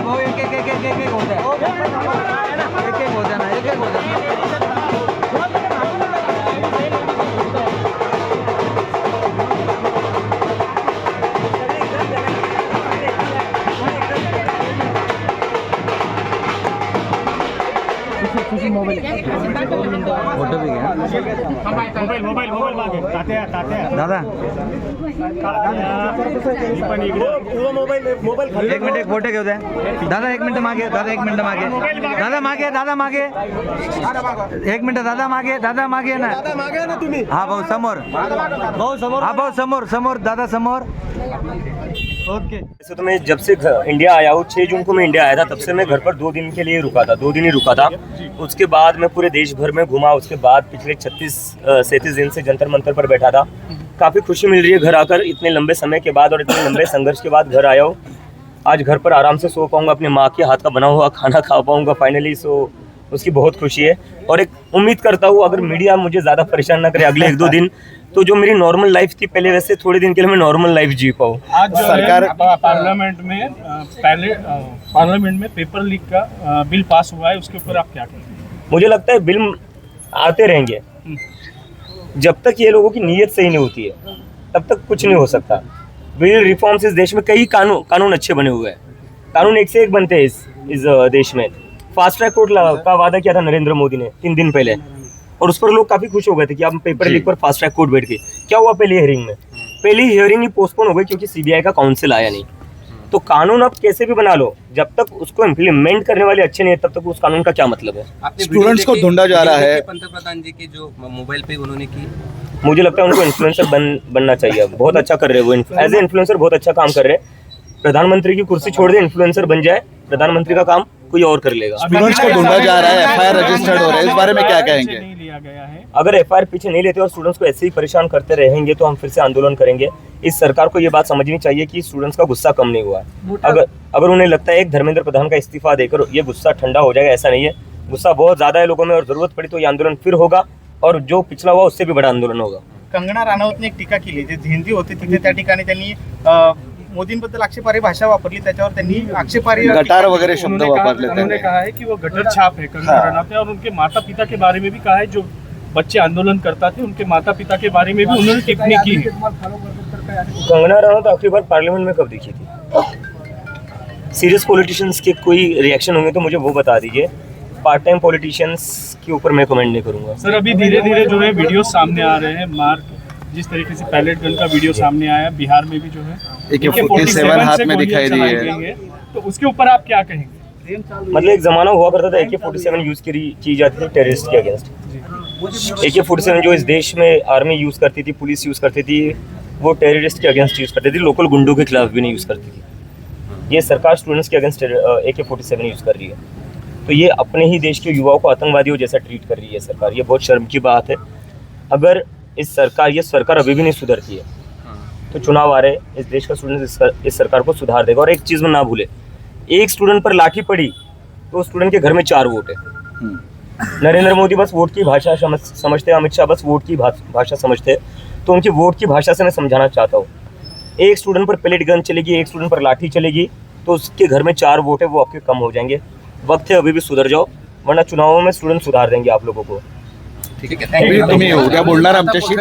भाऊ एक होता है, एक होता है ना, एक होता है। फोटो भी घ्या मोबाईल मागे तात्या दादा, मोबाईल एक मिनिट, एक फोटो घेऊ द्या दादा, एक मिनिट मागे, दादा एक मिनिट मागे, दादा मागे, दादा मागे, एक मिनिट, दादा मागे, दादा मागे ना, मागे ना तुम्ही. हा भाऊ समोर, हा भाऊ समोर, समोर दादा समोर. ओके. वैसे तो मैं जब से इंडिया आया हूँ, 6 जून को मैं इंडिया आया था, तब से मैं घर पर 2 दिन के लिए रुका था, 2 दिन ही रुका था. उसके बाद मैं पूरे देश भर में घूमा. उसके बाद पिछले 36-37 दिन से जंतर मंतर पर बैठा था. काफ़ी खुशी मिल रही है घर आकर, इतने लंबे समय के बाद और इतने लंबे संघर्ष के बाद घर आया हूँ. आज घर पर आराम से सो पाऊंगा, अपनी माँ के हाथ का बना हुआ खाना खा पाऊंगा फाइनली. सो उसकी बहुत खुशी है और एक उम्मीद करता हूँ अगर मीडिया मुझे ज़्यादा परेशान ना करे अगले 1-2 दिन, तो जो मेरी नॉर्मल लाइफ थी पहले, वैसे थोड़े दिन के लिए मैं नॉर्मल लाइफ जी पाऊँ. आज जो सरकार पार्लियामेंट में पार्लियामेंट में पेपर लीक का बिल पास हुआ है, उसके ऊपर आप क्या कहेंगे? मुझे लगता है बिल आते रहेंगे जब तक ये लोगों की नीयत सही नहीं होती है, तब तक कुछ नहीं हो सकता. बिल रिफॉर्म्स इस देश में कई कानून अच्छे बने हुए हैं, कानून एक से एक बनते हैं इस देश में. फास्ट ट्रैक कोर्ट का वादा किया था नरेंद्र मोदी ने 3 दिन पहले, और उस पर लोग काफी खुश हो गए थे कि अब पेपर लीक पर फास्ट ट्रैक कोर्ट बैठ गई. क्या हुआ पहली हियरिंग में? पहली हियरिंग ही पोस्टपोन हो गई क्योंकि सीबीआई का काउंसिल आया नहीं. तो कानून आप कैसे भी बना लो, जब तक उसको इम्प्लीमेंट करने वाले अच्छे नहीं है, तब तक उस कानून का क्या मतलब है? स्टूडेंट्स को ढूंढा जा रहा है. पंतप्रधान जी की जो मोबाइल पे उन्होंने की, मुझे लगता है उनको इन्फ्लुएंसर बनना चाहिए. बहुत अच्छा कर रहे हैं वो, एज ए इन्फ्लुएंसर बहुत अच्छा काम कर रहे हैं. प्रधानमंत्री की कुर्सी छोड़ दे, इन्फ्लुएंसर बन जाए, प्रधानमंत्री का काम कोई और कर लेगा. स्टूडेंट्स को ढूंढा जा रहा है, एफआईआर रजिस्टर्ड हो रहा है, इस बारे में क्या कहेंगे? नहीं लिया गया है. अगर एफआईआर पीछे नहीं लेते और स्टूडेंट्स को ऐसे ही परेशान करते रहेंगे तो हम फिर से आंदोलन करेंगे. इस सरकार को ये बात समझनी चाहिए कि स्टूडेंट्स का गुस्सा कम नहीं हुआ है. अगर उन्हें लगता है एक धर्मेंद्र प्रधान का इस्तीफा देकर ये गुस्सा ठंडा हो जाएगा, ऐसा नहीं है. गुस्सा बहुत ज्यादा है लोगों में और जरूरत पड़ी तो ये आंदोलन फिर होगा और जो पिछला हुआ उससे भी बड़ा आंदोलन होगा. कंगना राणावतने एक टीका केली, जे झेंडी होते तिथे त्या ठिकाणी त्यांनी मोदींबद्दल आक्षेपार्ह भाषा वापरली, त्याच्यावर त्यांनी आक्षेपार्ह गटार वगैरे शब्द वापरले. उन्होंने कहा है कि वो गटर छाप है कंगना राणावत, और उनके माता पिता के बारे में भी कहा है, जो बच्चे आंदोलन करता थे उनके माता पिता के बारे में भी उन्होंने टिप्पणी की है. कंगना रनावत आखिरी बार पार्लियामेंट में कब दिखी थी? सीरियस पॉलिटिशियंस के कोई रिएक्शन होंगे तो मुझे वो बता दीजिए. पार्ट टाइम पॉलिटिशियंस के ऊपर मैं कमेंट नहीं करूंगा. सर, अभी धीरे धीरे जो है वीडियो सामने आ रहे हैं. मार्क जिस तरीके से पैलेट गन का वीडियो सामने आया, बिहार में भी जो है AK-47 हाथ में दिखाई दी है, तो उसके ऊपर आप क्या कहेंगे? मतलब एक जमाना हुआ करता था AK-47 यूज की जाती थी टेररिस्ट के अगेंस्ट. AK-47 जो इस देश में आर्मी यूज करती थी, पुलिस यूज करती थी, वो टेररिस्ट के अगेंस्ट यूज करती थी, लोकल गुंडों के खिलाफ भी नहीं यूज करती थी. ये सरकार स्टूडेंट्स के अगेंस्ट AK-47 यूज कर रही है. तो ये अपने ही देश के युवाओं को आतंकवादियों जैसा ट्रीट कर रही है सरकार. ये बहुत शर्म की बात है. अगर ये सरकार अभी भी नहीं सुधरती है तो चुनाव आ रहे, इस देश का स्टूडेंट इस सरकार को सुधार देगा. और एक चीज़ में ना भूले, एक स्टूडेंट पर लाठी पड़ी तो स्टूडेंट के घर में 4 वोट है. नरेंद्र मोदी बस वोट की भाषा समझते हैं, अमित शाह बस वोट की भाषा समझते हैं. तो उनकी वोट की भाषा से मैं समझाना चाहता हूँ, एक स्टूडेंट पर पेलेट गन चलेगी, एक स्टूडेंट पर लाठी चलेगी तो उसके घर में 4 वोट है, वो आपके कम हो जाएंगे. वक्त है, अभी भी सुधर जाओ, वरना चुनावों में स्टूडेंट सुधार देंगे आप लोगों को. ठीक है, थँक्यू. तुम्ही उद्या बोलणार आमच्याशी.